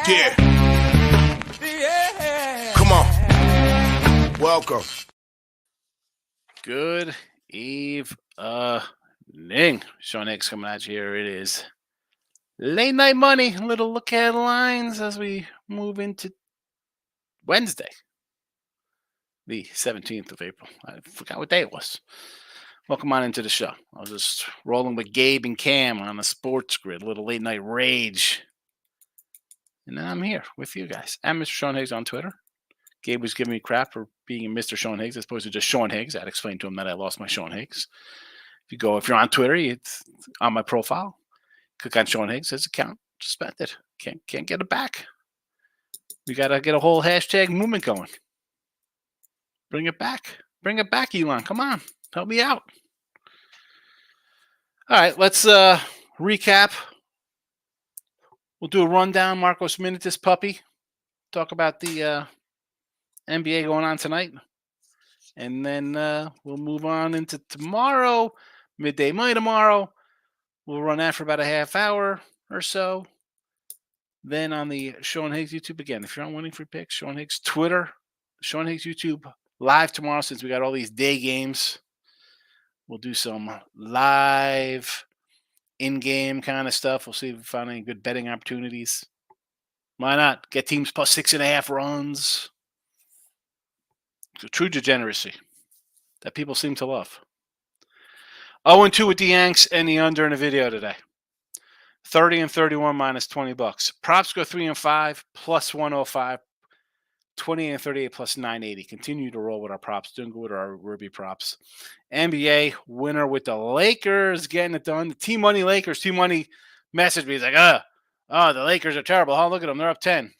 Yeah. Come on. Welcome. Good evening. Sean Hicks coming at you here. It is late night money. A little look at lines as we move into Wednesday, the 17th of April. I forgot what day it was. Welcome on into the show. I was just rolling with Gabe and Cam on the sports grid, a little late night rage. And then I'm here with you guys. I'm Mr. Sean Higgs on Twitter. Gabe was giving me crap for being Mr. Sean Higgs as opposed to just Sean Higgs. I'd explained to him that I lost my Sean Higgs. If you're on Twitter, it's on my profile. Click on Sean Higgs, his account, suspended. Can't get it back. We gotta get a whole hashtag movement going. Bring it back. Bring it back, Elon. Come on. Help me out. All right, let's recap. We'll do a rundown. Marcos Minitis puppy. Talk about the NBA going on tonight. And then we'll move on into tomorrow, midday money tomorrow. We'll run that for about a half hour or so. Then on the Sean Higgs YouTube again, if you're on Winning Free Picks, Sean Higgs Twitter, Sean Higgs YouTube live tomorrow since we got all these day games. We'll do some live in-game kind of stuff. We'll see if we find any good betting opportunities. Why not? Get teams plus 6.5 runs. It's a true degeneracy that people seem to love. 0-2 with the Yanks and the under in the video today. 30 and 31 minus $20. Props go 3 and 5 plus 105. 20 and 38 plus 980. Continue to roll with our props. Doing good with our Ruby props. NBA winner with the Lakers getting it done. The T-Money Lakers. T-Money messaged me. He's like, the Lakers are terrible. Oh, look at them. They're up 10.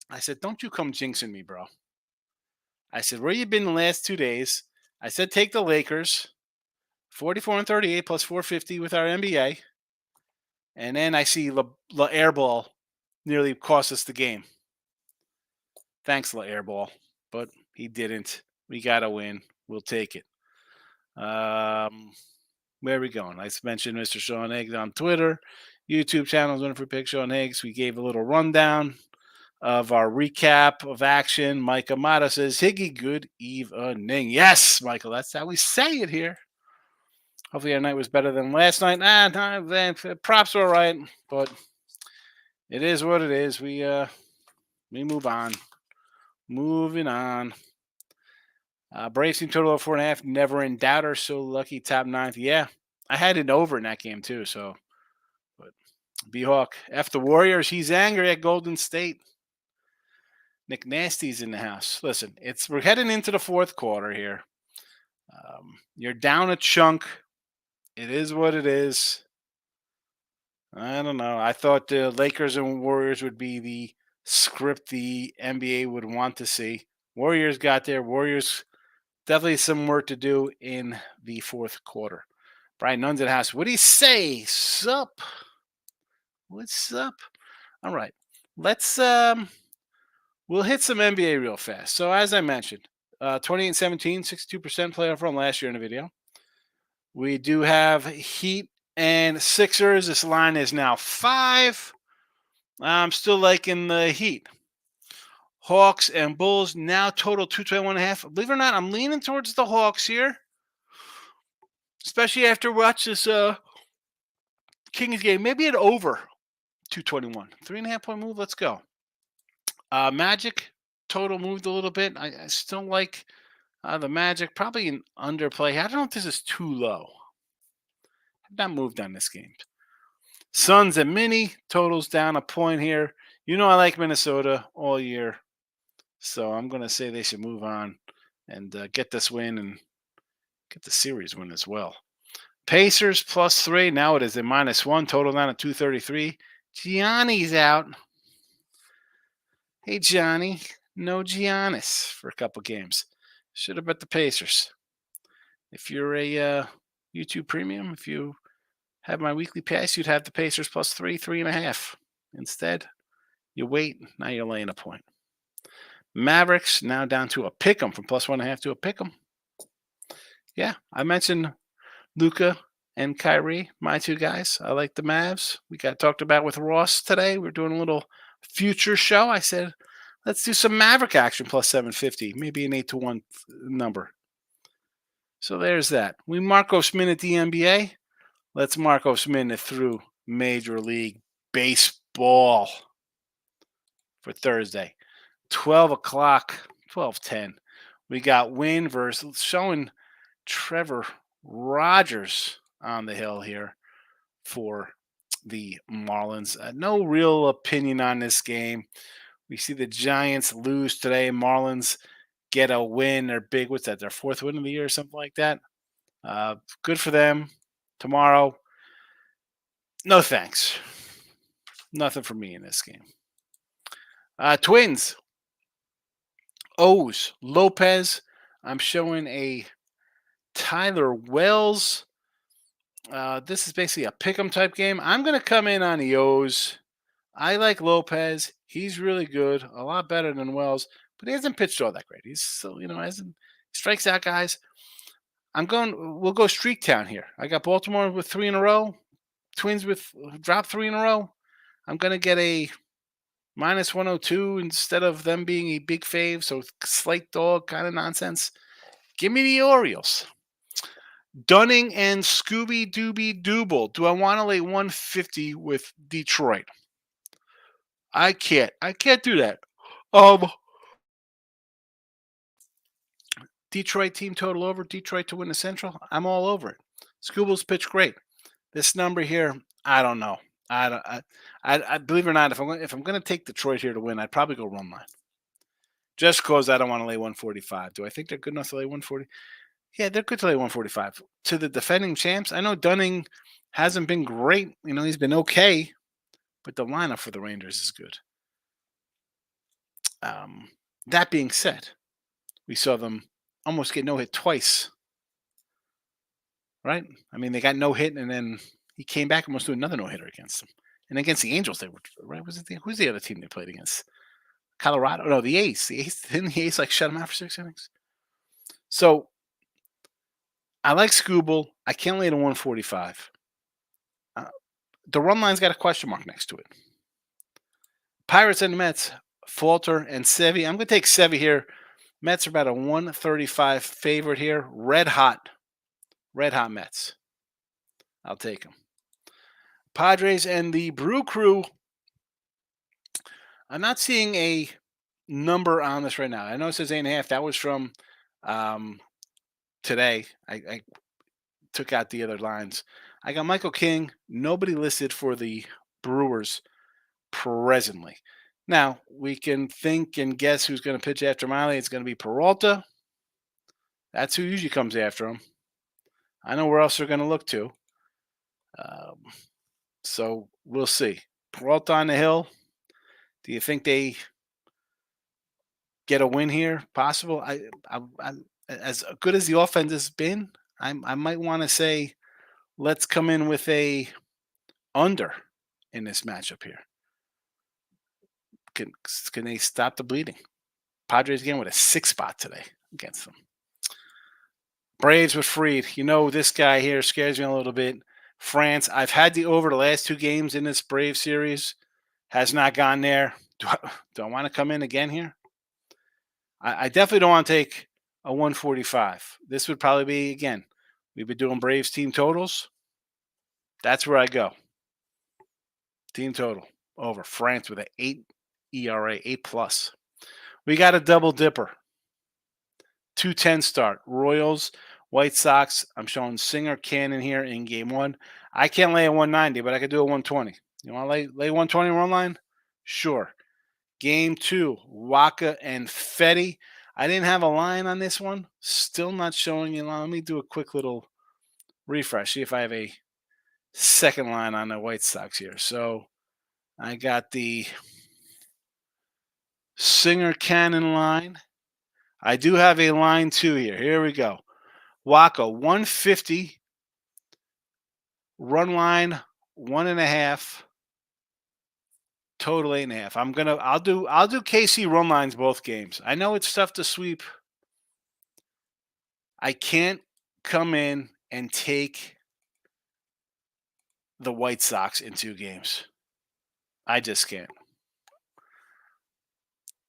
I said, don't you come jinxing me, bro. I said, where you been the last 2 days? I said, take the Lakers. 44 and 38 plus 450 with our NBA. And then I see La Airball nearly cost us the game. Thanks, La Airball. But he didn't. We got to win. We'll take it. Where are we going? I mentioned Mr. Sean Higgs on Twitter. YouTube channel, Winning Free Picks, Sean Higgs. We gave a little rundown of our recap of action. Mike Amato says, Higgy, good evening. Yes, Michael, that's how we say it here. Hopefully our night was better than last night. Props were all right, but it is what it is. We move on. Moving on. Braves team total of 4.5. Never in doubt or so lucky. Top 9th. Yeah, I had it over in that game too. So, but B-Hawk. F the Warriors. He's angry at Golden State. Nick Nasty's in the house. Listen, we're heading into the fourth quarter here. You're down a chunk. It is what it is. I don't know. I thought the Lakers and Warriors would be the script the NBA would want to see. Warriors got there. Warriors definitely some work to do in the fourth quarter. Brian Nunn's in the house. What do you say? Sup? What's up? All right. Let's we'll hit some NBA real fast. So as I mentioned, 28-17, 62% playoff run last year in the video. We do have Heat and Sixers. This line is now 5. I'm still liking the Heat. Hawks and Bulls now total 221.5. Believe it or not, I'm leaning towards the Hawks here, especially after watch this Kings game. Maybe an over 221. 3.5 point move. Let's go. Magic total moved a little bit. I still like the Magic. Probably an underplay. I don't know if this is too low. I've not moved on this game. Suns and Mini totals down a point here. You know I like Minnesota all year. So I'm going to say they should move on and get this win and get the series win as well. Pacers +3. Now it is a -1. Total down at 233. Gianni's out. Hey, Johnny. No Giannis for a couple games. Should have bet the Pacers. If you're a YouTube Premium, if you have my weekly pass, you'd have the Pacers +3, 3.5. Instead, you wait. Now you're laying a point. Mavericks now down to a pick'em from +1.5 to a pick'em. Yeah, I mentioned Luka and Kyrie, my two guys. I like the Mavs. We got talked about with Ross today. We're doing a little future show, I said, let's do some Maverick action plus 750, maybe an 8-1 number. So there's that. We Marcos minute the NBA. Let's Marcos minute through Major League Baseball for Thursday. 12 o'clock, 12:10. We got Wynn versus showing Trevor Rogers on the hill here for the Marlins. No real opinion on this game. We see the Giants lose today. Marlins get a win. They're big. What's that? Their fourth win of the year or something like that. Good for them. Tomorrow, no thanks. Nothing for me in this game. Twins. O's. Lopez. I'm showing a Tyler Wells. This is basically a pick'em type game. I'm going to come in on the O's. I like Lopez. He's really good, a lot better than Wells, but he hasn't pitched all that great. He's still, hasn't strikes out guys. We'll go streak town here. I got Baltimore with 3 in a row. Twins with drop 3 in a row. I'm going to get a minus 102 instead of them being a big fave. So slight dog kind of nonsense. Give me the Orioles. Dunning and Scooby Dooby Dooble. Do I want to lay 150 with Detroit? I can't. I can't do that. Detroit team total over. Detroit to win the Central. I'm all over it. Scooble's pitch great. This number here, I don't know. I believe it or not, if I'm going to take Detroit here to win, I'd probably go run line. Just because I don't want to lay 145. Do I think they're good enough to lay 140? Yeah, they're good to lay 145. To the defending champs, I know Dunning hasn't been great. He's been okay, but the lineup for the Rangers is good. That being said, we saw them almost get no hit twice. Right? I mean, they got no hit, and then he came back and almost do another no hitter against them. And against the Angels, they were right. Who's the other team they played against? Colorado? No, the A's. Didn't the A's shut him out for 6 innings? So I like Scooble. I can't lay to 145. The run line's got a question mark next to it. Pirates and the Mets, Falter and Sevy. I'm going to take Sevy here. Mets are about a 135 favorite here. Red hot Mets. I'll take them. Padres and the Brew Crew. I'm not seeing a number on this right now. I know it says 8.5. That was from today. I took out the other lines. I got Michael King. Nobody listed for the Brewers presently. Now, we can think and guess who's going to pitch after Miley. It's going to be Peralta. That's who usually comes after him. I know where else they're going to look to. So we'll see. Peralta on the hill. Do you think they get a win here? Possible. I as good as the offense has been, I might want to say let's come in with a under in this matchup here. Can they stop the bleeding? Padres again with a 6 spot today against them. Braves with Freed. This guy here scares me a little bit. France. I've had the over the last 2 games in this Brave series. Has not gone there. Do I want to come in again here? I definitely don't want to take a 145. This would probably be, again, we've been doing Braves team totals. That's where I go. Team total over. France with an 8 ERA, 8+. We got a double dipper. 2:10 start. Royals, White Sox. I'm showing Singer Cannon here in game 1. I can't lay a 190, but I could do a 120. You want to lay 120 run line? Sure. Game 2, Waka and Fetty. I didn't have a line on this one. Still not showing you. Let me do a quick little refresh. See if I have a second line on the White Sox here. So I got the Singer Cannon line. I do have a line 2 here. Here we go. Waka 150. Run line 1.5. Total 8.5. I'll do KC run lines both games. I know it's tough to sweep. I can't come in and take the White Sox in 2 games. I just can't.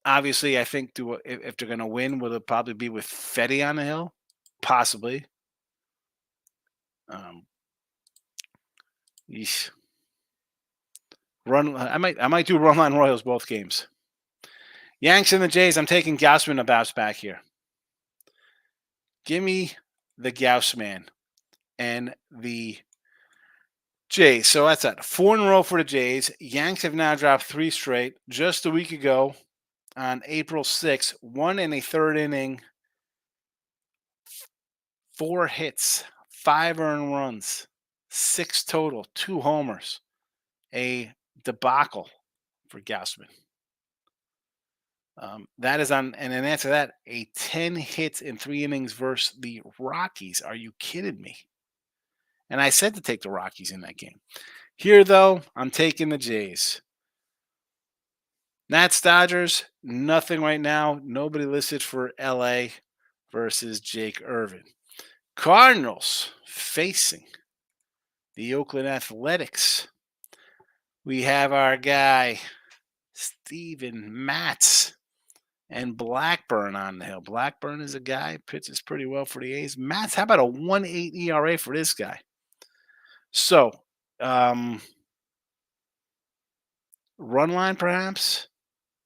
Obviously, I think if they're going to win, will it probably be with Fetty on the hill? Possibly. Um, yeesh. I might do run line Royals both games. Yanks and the Jays. I'm taking Gaussman to bounce back here. Give me the Gaussman and the Jays. So that's that. 4 in a row for the Jays. Yanks have now dropped 3 straight. Just a week ago, on April 6th, 1 in a third inning, 4 hits, 5 earned runs, 6 total, 2 homers. A debacle for Gaussman. That is on, and in answer to that, a 10 hits in 3 innings versus the Rockies. Are you kidding me? And I said to take the Rockies in that game. Here, though, I'm taking the Jays. Nats Dodgers, nothing right now. Nobody listed for LA versus Jake Irvin. Cardinals facing the Oakland Athletics. We have our guy, Steven Matz, and Blackburn on the hill. Blackburn is a guy, pitches pretty well for the A's. Matz, how about a 1.8 ERA for this guy? So, run line perhaps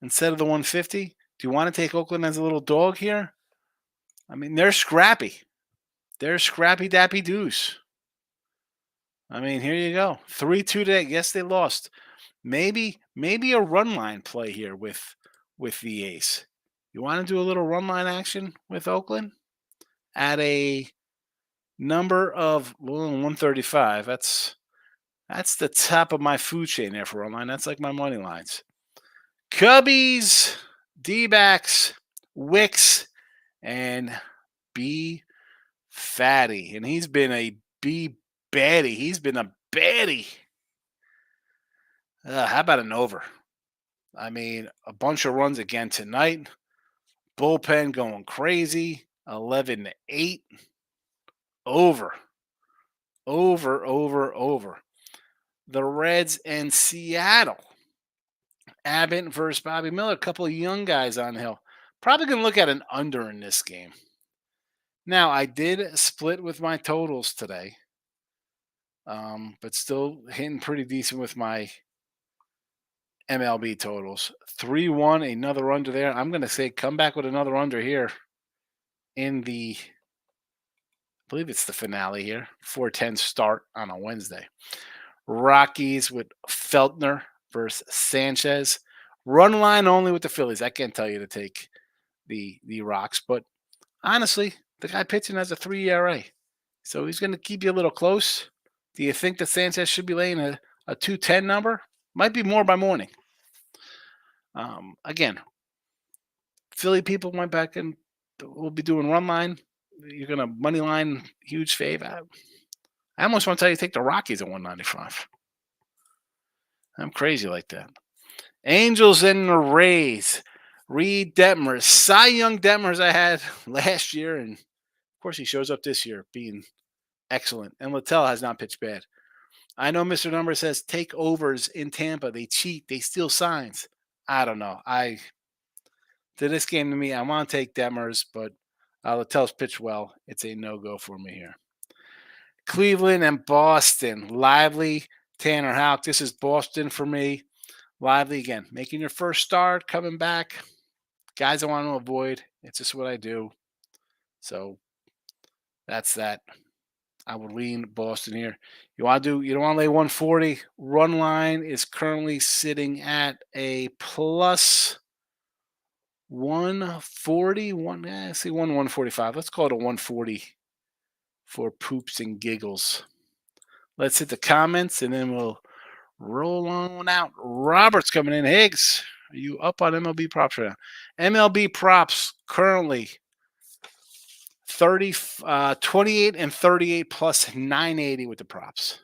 instead of the 150. Do you want to take Oakland as a little dog here? I mean, they're scrappy. They're scrappy dappy doos. I mean, here you go. 3-2 today. Yes, they lost. Maybe a run line play here with the A's. You want to do a little run line action with Oakland at a number of 135. That's the top of my food chain there for run line. That's like my money lines. Cubbies, D-backs, Wicks, and B Fatty. And he's been a B baddie. He's been a baddie. How about an over? I mean, a bunch of runs again tonight. Bullpen going crazy. 11-8. Over. The Reds and Seattle. Abbott versus Bobby Miller. A couple of young guys on the hill. Probably going to look at an under in this game. Now, I did split with my totals today. But still hitting pretty decent with my MLB totals. 3-1, another under there. I'm going to say come back with another under here in the, I believe it's the finale here. 4:10 start on a Wednesday. Rockies with Feltner versus Sanchez. Run line only with the Phillies. I can't tell you to take the Rocks, but honestly, the guy pitching has a 3 ERA. So he's going to keep you a little close. Do you think that Sanchez should be laying a 210 number? Might be more by morning. Again, Philly people went back and we'll be doing run line. You're going to money line huge fave. I almost want to tell you take the Rockies at 195. I'm crazy like that. Angels and the Rays. Reed Detmers. Cy Young Detmers I had last year. And, of course, he shows up this year being excellent. And Littell has not pitched bad. I know Mr. Number says take overs in Tampa. They cheat. They steal signs. I don't know. To this game to me, I want to take Detmers, but Littell's pitched well. It's a no-go for me here. Cleveland and Boston. Lively, Tanner Houck. This is Boston for me. Lively again. Making your first start, coming back. Guys I want to avoid. It's just what I do. So that's that. I would lean Boston here. You don't want to lay 140. Run line is currently sitting at a plus 140. 145. Let's call it a 140 for poops and giggles. Let's hit the comments and then we'll roll on out. Robert's coming in. Higgs, are you up on MLB props right now? MLB props currently 28 and 38 plus 980 with the props.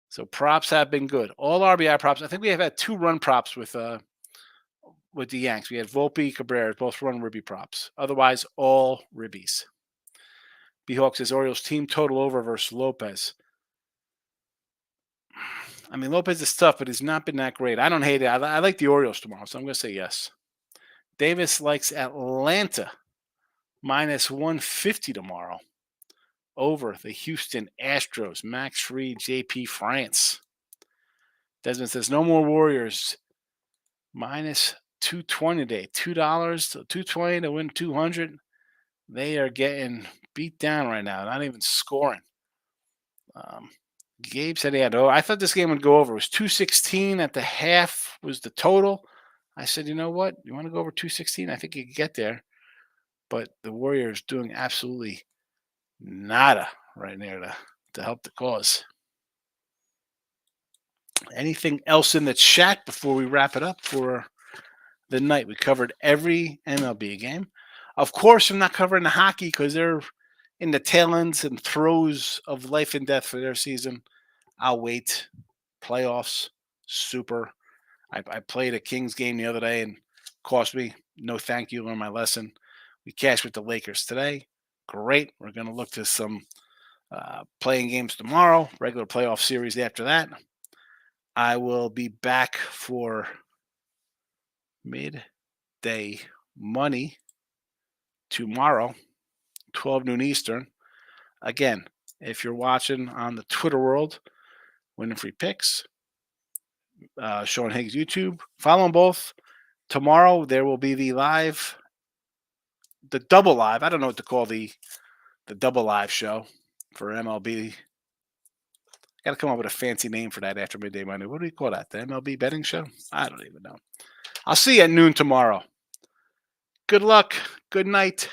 So props have been good. All RBI props. I think we have had 2 run props with the Yanks. We had Volpe, Cabrera, both run ribby props. Otherwise, all ribbies. B-Hawk says Orioles team total over versus Lopez. I mean, Lopez is tough, but he's not been that great. I don't hate it. I like the Orioles tomorrow, so I'm going to say yes. Davis likes Atlanta minus 150 tomorrow over the Houston Astros. Max Fried, JP France. Desmond says no more Warriors. Minus 220 today. $2 to 220 to win 200. They are getting beat down right now, not even scoring. Gabe said he had over. I thought this game would go over. It was 216 at the half was the total. I said, you know what? You want to go over 216? I think you can get there. But the Warriors doing absolutely nada right there to help the cause. Anything else in the chat before we wrap it up for the night? We covered every MLB game. Of course, I'm not covering the hockey because they're in the tail ends and throes of life and death for their season. I'll wait. Playoffs, super. I played a Kings game the other day and cost me no thank you on my lesson. We cashed with the Lakers today. Great. We're going to look to some playing games tomorrow, regular playoff series after that. I will be back for midday money tomorrow, 12 noon Eastern. Again, if you're watching on the Twitter world, Winning Free Picks, Sean Higgs YouTube, follow them both. Tomorrow there will be the double live. I don't know what to call the double live show for MLB. Got to come up with a fancy name for that after midday money. What do we call that? The MLB betting show? I don't even know. I'll see you at noon tomorrow. Good luck. Good night.